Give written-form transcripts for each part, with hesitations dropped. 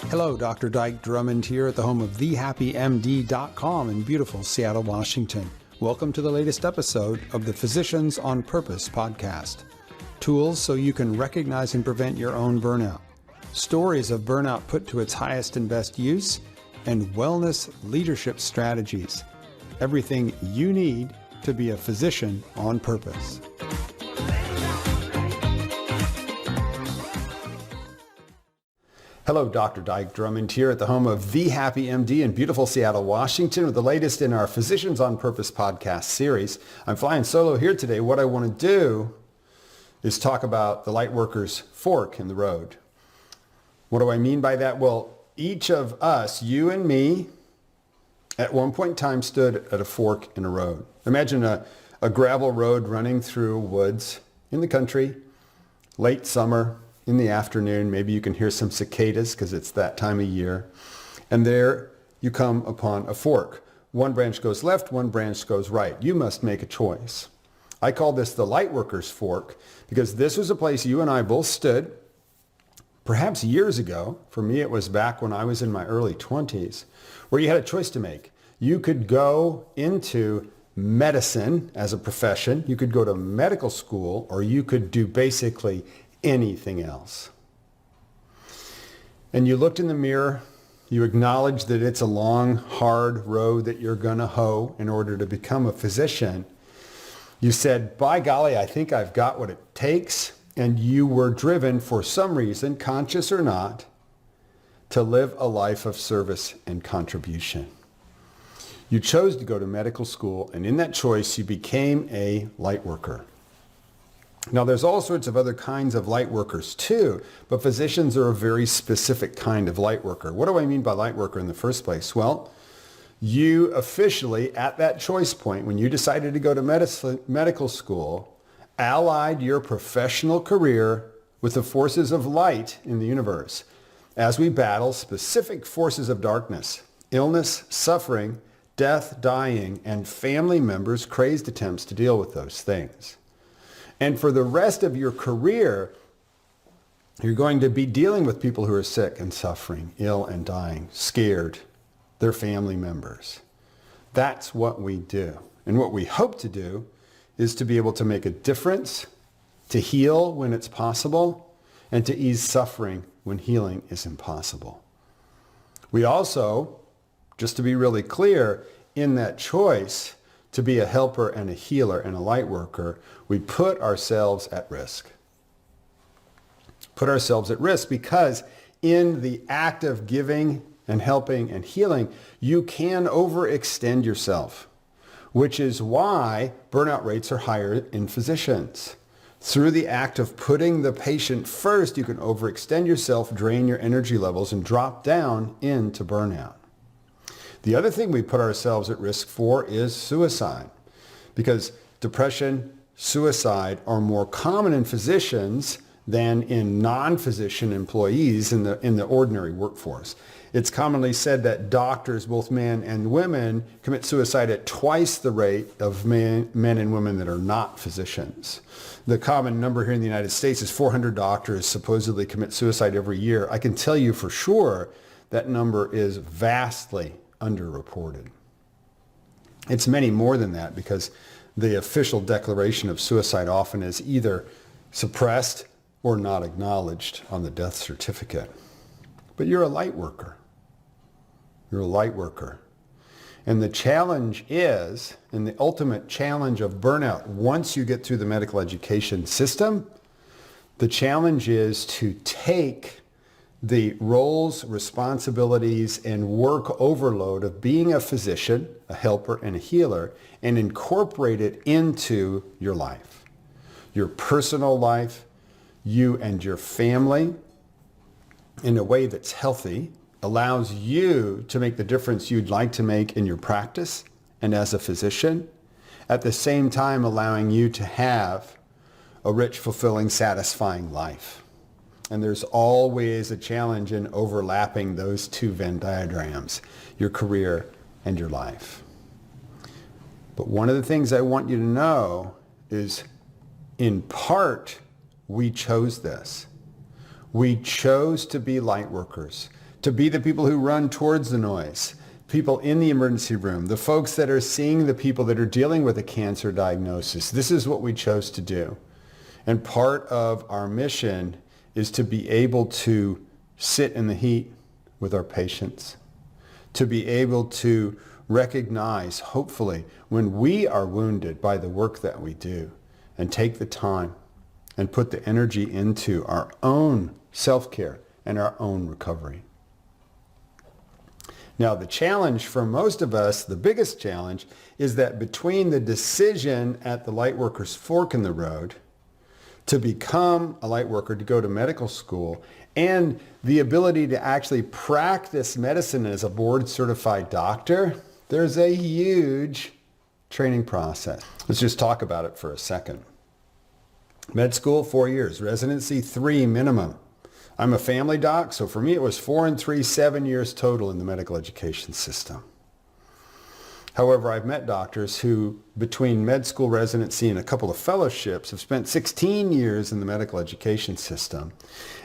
Hello, Dr. Dike Drummond here at the home of thehappymd.com in beautiful Seattle, Washington. Welcome to the latest episode of the Physicians on Purpose podcast. Tools so you can recognize and prevent your own burnout. Stories of burnout put to its highest and best use, and wellness leadership strategies. Everything you need to be a physician on purpose. Hello, Dr. Dike Drummond here at the home of The Happy MD in beautiful Seattle, Washington, with the latest in our Physicians on Purpose podcast series. I'm flying solo here today. What I want to do is talk about the Lightworker's fork in the road. What do I mean by that? Well, each of us, you and me, at one point in time stood at a fork in a road. Imagine a gravel road running through woods in the country, late summer, in the afternoon. Maybe you can hear some cicadas because it's that time of year. And there you come upon a fork. One branch goes left, one branch goes right. You must make a choice. I call this the Lightworker's fork because this was a place you and I both stood perhaps years ago. For me, it was back when I was in my early 20s, where you had a choice to make. You could go into medicine as a profession. You could go to medical school, or you could do basically anything else. And you looked in the mirror, you acknowledged that it's a long, hard road that you're going to hoe in order to become a physician. You said, by golly, I think I've got what it takes. And you were driven for some reason, conscious or not, to live a life of service and contribution. You chose to go to medical school, and in that choice, you became a light worker. Now, there's all sorts of other kinds of light workers too, but physicians are a very specific kind of light worker. What do I mean by light worker in the first place? Well, you officially, at that choice point, when you decided to go to medical school, allied your professional career with the forces of light in the universe as we battle specific forces of darkness, illness, suffering, death, dying, and family members' crazed attempts to deal with those things. And for the rest of your career, you're going to be dealing with people who are sick and suffering, ill and dying, scared, their family members. That's what we do. And what we hope to do is to be able to make a difference, to heal when it's possible, and to ease suffering when healing is impossible. We also, just to be really clear, in that choice to be a helper and a healer and a light worker, we put ourselves at risk. Put ourselves at risk because in the act of giving and helping and healing, you can overextend yourself, which is why burnout rates are higher in physicians. Through the act of putting the patient first, you can overextend yourself, drain your energy levels, and drop down into burnout. The other thing we put ourselves at risk for is suicide, because depression, suicide are more common in physicians than in non-physician employees in the ordinary workforce. It's commonly said that doctors, both men and women, commit suicide at twice the rate of men and women that are not physicians. The common number here in the United States is 400 doctors supposedly commit suicide every year. I can tell you for sure that number is vastly underreported. It's many more than that because the official declaration of suicide often is either suppressed or not acknowledged on the death certificate. But you're a light worker. You're a light worker. And the challenge is, and the ultimate challenge of burnout, once you get through the medical education system, the challenge is to take the roles, responsibilities, and work overload of being a physician, a helper, and a healer, and incorporate it into your life, your personal life, you and your family, in a way that's healthy, allows you to make the difference you'd like to make in your practice and as a physician, at the same time allowing you to have a rich, fulfilling, satisfying life. And there's always a challenge in overlapping those two Venn diagrams, your career and your life. But one of the things I want you to know is, in part, we chose this. We chose to be light workers, to be the people who run towards the noise, people in the emergency room, the folks that are seeing the people that are dealing with a cancer diagnosis. This is what we chose to do. And part of our mission is to be able to sit in the heat with our patients, to be able to recognize, hopefully, when we are wounded by the work that we do, and take the time and put the energy into our own self-care and our own recovery. Now, the challenge for most of us, the biggest challenge, is that between the decision at the Lightworker's fork in the road to become a Lightworker, to go to medical school, and the ability to actually practice medicine as a board-certified doctor, there's a huge training process. Let's just talk about it for a second. Med school, 4 years. Residency, 3 minimum. I'm a family doc, so for me it was 4 and 3, 7 years total in the medical education system. However, I've met doctors who, between med school residency and a couple of fellowships, have spent 16 years in the medical education system.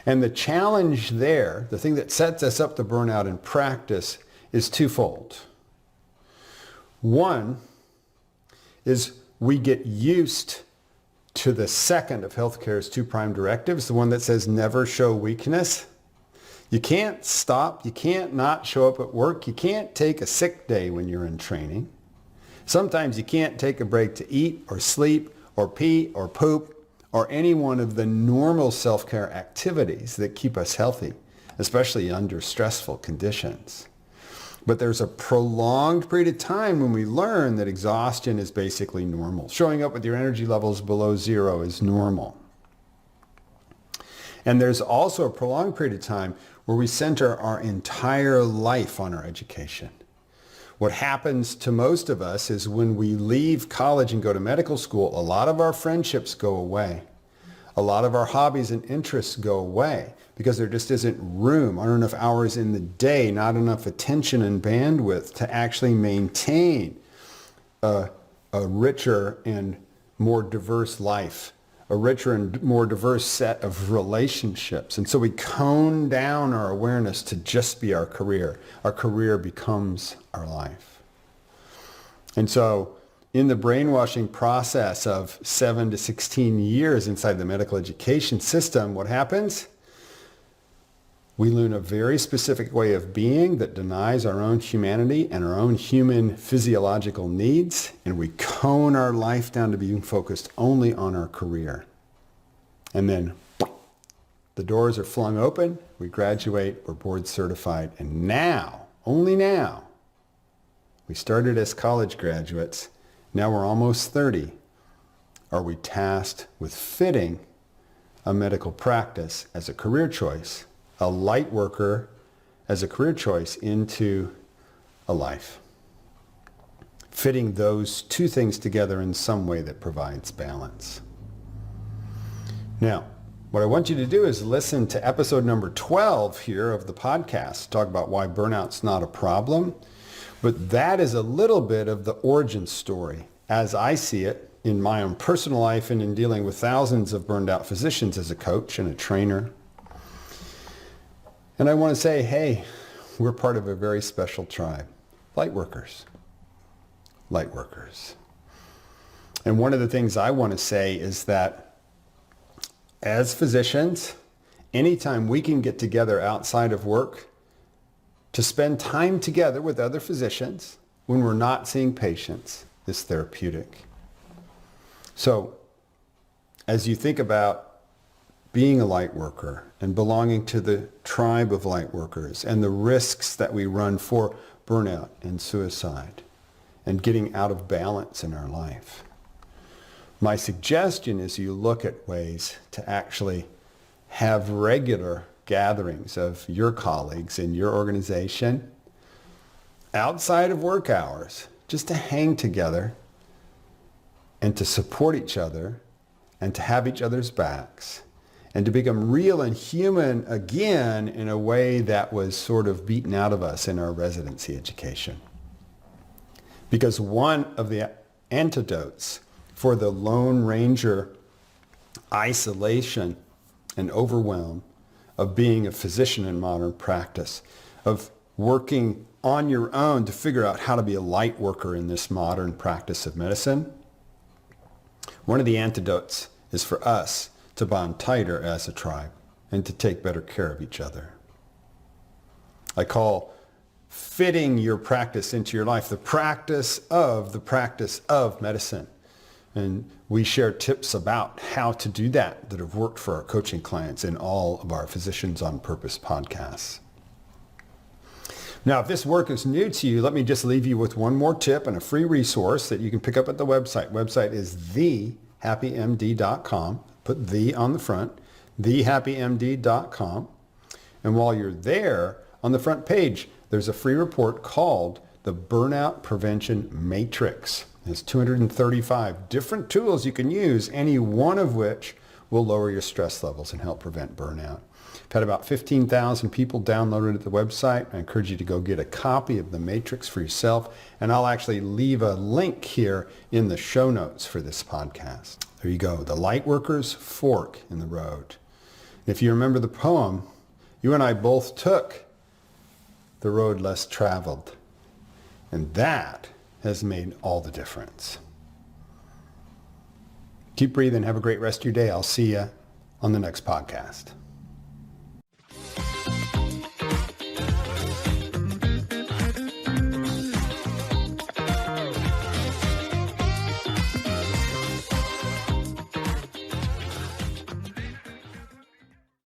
And the challenge there, the thing that sets us up to burnout in practice, is twofold. One is we get used to the second of healthcare's 2 prime directives, the one that says never show weakness. You can't stop. You can't not show up at work. You can't take a sick day when you're in training. Sometimes you can't take a break to eat or sleep or pee or poop or any one of the normal self-care activities that keep us healthy, especially under stressful conditions. But there's a prolonged period of time when we learn that exhaustion is basically normal. Showing up with your energy levels below 0 is normal. And there's also a prolonged period of time where we center our entire life on our education. What happens to most of us is when we leave college and go to medical school, a lot of our friendships go away. A lot of our hobbies and interests go away because there just isn't room, aren't enough hours in the day, not enough attention and bandwidth to actually maintain a richer and more diverse life, a richer and more diverse set of relationships. And so we cone down our awareness to just be our career. Our career becomes our life. And so in the brainwashing process of 7 to 16 years inside the medical education system, what happens? We learn a very specific way of being that denies our own humanity and our own human physiological needs, and we cone our life down to being focused only on our career. And then the doors are flung open, we graduate, we're board certified, and now, only now, we started as college graduates, now we're almost 30, are we tasked with fitting a medical practice as a career choice, a light worker as a career choice into a life. Fitting those 2 things together in some way that provides balance. Now, what I want you to do is listen to episode number 12 here of the podcast, talk about why burnout's not a problem. But that is a little bit of the origin story as I see it in my own personal life and in dealing with thousands of burned out physicians as a coach and a trainer. And I want to say, hey, we're part of a very special tribe. Lightworkers. Lightworkers. And one of the things I want to say is that as physicians, anytime we can get together outside of work to spend time together with other physicians when we're not seeing patients is therapeutic. So as you think about being a light worker and belonging to the tribe of light workers and the risks that we run for burnout and suicide and getting out of balance in our life, my suggestion is you look at ways to actually have regular gatherings of your colleagues in your organization outside of work hours, just to hang together and to support each other and to have each other's backs and to become real and human again in a way that was sort of beaten out of us in our residency education. Because one of the antidotes for the Lone Ranger isolation and overwhelm of being a physician in modern practice, of working on your own to figure out how to be a light worker in this modern practice of medicine, one of the antidotes is for us to bond tighter as a tribe and to take better care of each other. I call fitting your practice into your life the practice of medicine. And we share tips about how to do that have worked for our coaching clients in all of our Physicians on Purpose podcasts. Now, if this work is new to you, let me just leave you with one more tip and a free resource that you can pick up at the website. Website is thehappymd.com. Put the on the front, thehappymd.com. And while you're there, on the front page, there's a free report called the Burnout Prevention Matrix. There's 235 different tools you can use, any one of which will lower your stress levels and help prevent burnout. I've had about 15,000 people download it at the website. I encourage you to go get a copy of the Matrix for yourself, and I'll actually leave a link here in the show notes for this podcast. There you go, the Lightworker's Fork in the Road. If you remember the poem, you and I both took the road less traveled, and that has made all the difference. Keep breathing. Have a great rest of your day. I'll see you on the next podcast.